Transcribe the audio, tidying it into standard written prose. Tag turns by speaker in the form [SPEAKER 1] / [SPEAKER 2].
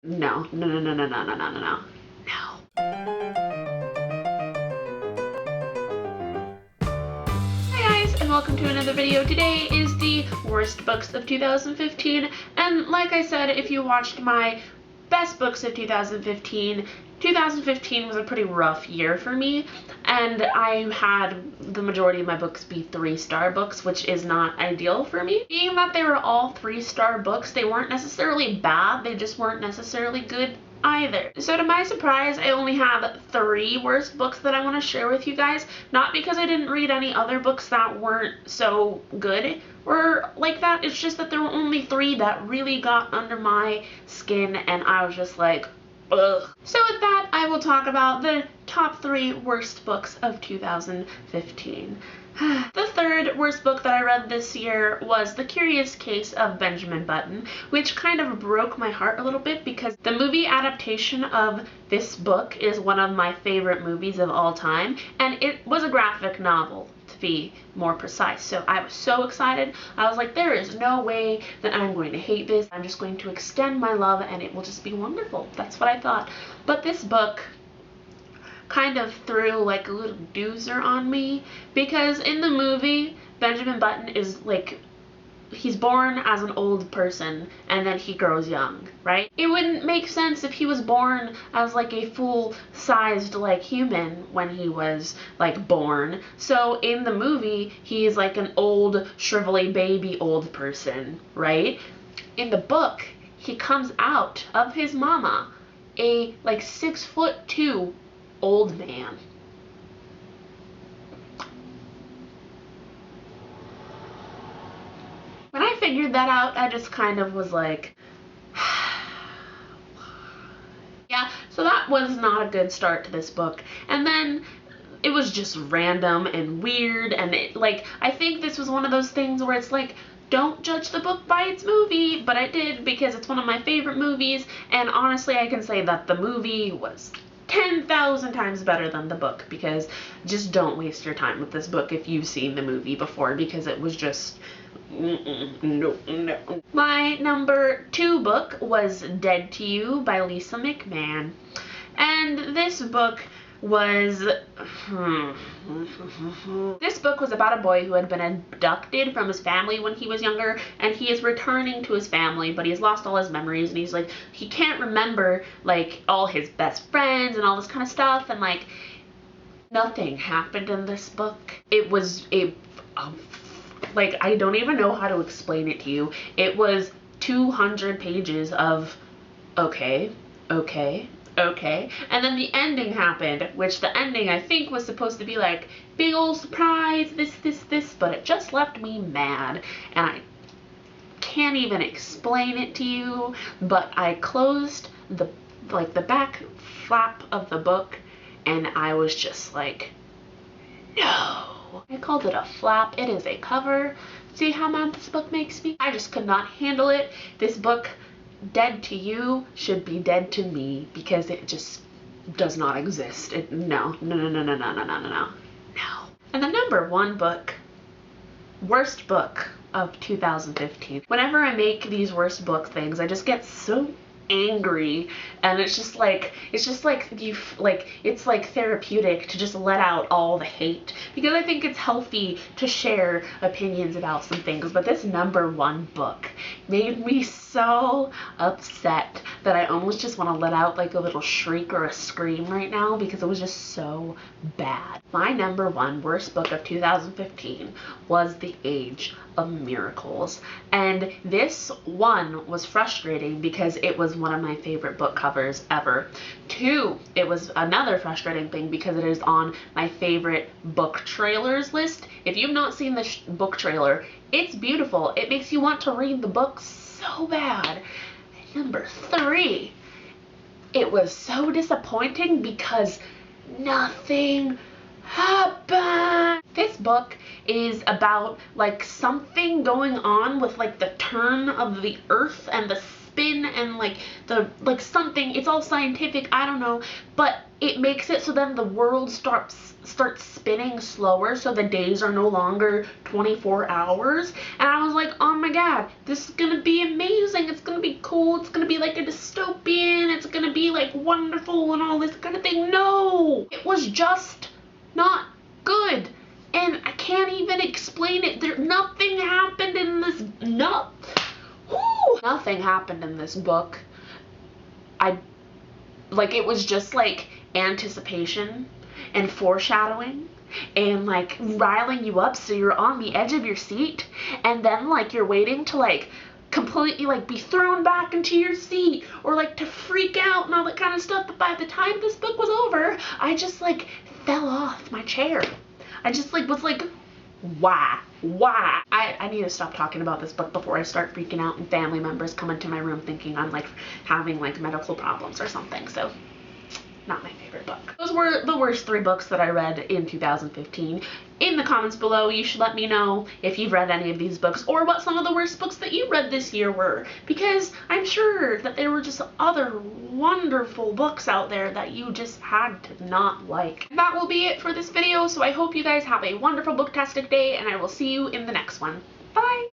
[SPEAKER 1] No, no, no, no, no, no, no, no, no, no. Hi guys, and welcome to another video. Today is the worst books of 2015, and like I said, if you watched my best books of 2015, 2015 was a pretty rough year for me, and I had the majority of my books be 3-star books, which is not ideal for me. Being that they were all 3-star books, they weren't necessarily bad, they just weren't necessarily good either. So to my surprise, I only have 3 worst books that I want to share with you guys, not because I didn't read any other books that weren't so good or like that, it's just that there were only 3 that really got under my skin and I was just like, ugh. So with that, I will talk about the top 3 worst books of 2015. The third worst book that I read this year was The Curious Case of Benjamin Button, which kind of broke my heart a little bit because the movie adaptation of this book is one of my favorite movies of all time, and it was a graphic novel, to be more precise. So I was so excited. I was like, there is no way that I'm going to hate this. I'm just going to extend my love and it will just be wonderful. That's what I thought. But this book kind of threw like a little doozer on me because in the movie Benjamin Button is like, he's born as an old person and then he grows young, right? It wouldn't make sense if he was born as like a full-sized like human when he was like born. So in the movie he's like an old shrivelly baby old person, right? In the book he comes out of his mama a like 6'2" old man. When I figured that out, I just kind of was like, yeah, so that was not a good start to this book. And then it was just random and weird, and it, like, I think this was one of those things where it's like, don't judge the book by its movie, but I did because it's one of my favorite movies, and honestly I can say that the movie was 10,000 times better than the book, because just don't waste your time with this book if you've seen the movie before, because it was just no. My number 2 book was Dead to You by Lisa McMann, and this book was this book was about a boy who had been abducted from his family when he was younger, and he is returning to his family, but he's lost all his memories, and he's like, he can't remember like all his best friends and all this kind of stuff, and like nothing happened in this book. It was like, I don't even know how to explain it to you. It was 200 pages of okay, and then the ending happened, which the ending I think was supposed to be like, big old surprise, this, but it just left me mad, and I can't even explain it to you, but I closed the back flap of the book, and I was just like, no. I called it a flap. It is a cover. See how mad this book makes me? I just could not handle it. This book, Dead to You, should be dead to me because it just does not exist. No. And the number 1 book, worst book of 2015. Whenever I make these worst book things, I just get so angry, and it's like you it's like therapeutic to just let out all the hate, because I think it's healthy to share opinions about some things. But this number 1 book made me so upset that I almost just want to let out like a little shriek or a scream right now, because it was just so bad. My number 1 worst book of 2015 was The Age of Miracles, and this one was frustrating because it was one of my favorite book covers ever. 2, it was another frustrating thing because it is on my favorite book trailers list. If you've not seen the book trailer, it's beautiful. It makes you want to read the book so bad. And number 3, it was so disappointing because nothing happened. This book is about like something going on with like the turn of the earth and the spin and like the something, it's all scientific, I don't know, but it makes it so then the world starts spinning slower, so the days are no longer 24 hours. And I was like, oh my god, this is gonna be amazing, it's gonna be cool, it's gonna be like a dystopian, it's gonna be like wonderful and all this kind of thing. No! It was just not good. And I can't even explain it. Nothing happened in this, nothing happened in this book. It was just like anticipation and foreshadowing and like riling you up so you're on the edge of your seat, and then like you're waiting to like completely like be thrown back into your seat or like to freak out and all that kind of stuff. But by the time this book was over, I just like fell off my chair. I just like was like, why? I need to stop talking about this book before I start freaking out and family members come into my room thinking I'm like having like medical problems or something. So not my favorite book. Those were the worst 3 books that I read in 2015. In the comments below, you should let me know if you've read any of these books or what some of the worst books that you read this year were, because I'm sure that there were just other wonderful books out there that you just had to not like. That will be it for this video, so I hope you guys have a wonderful booktastic day, and I will see you in the next one. Bye!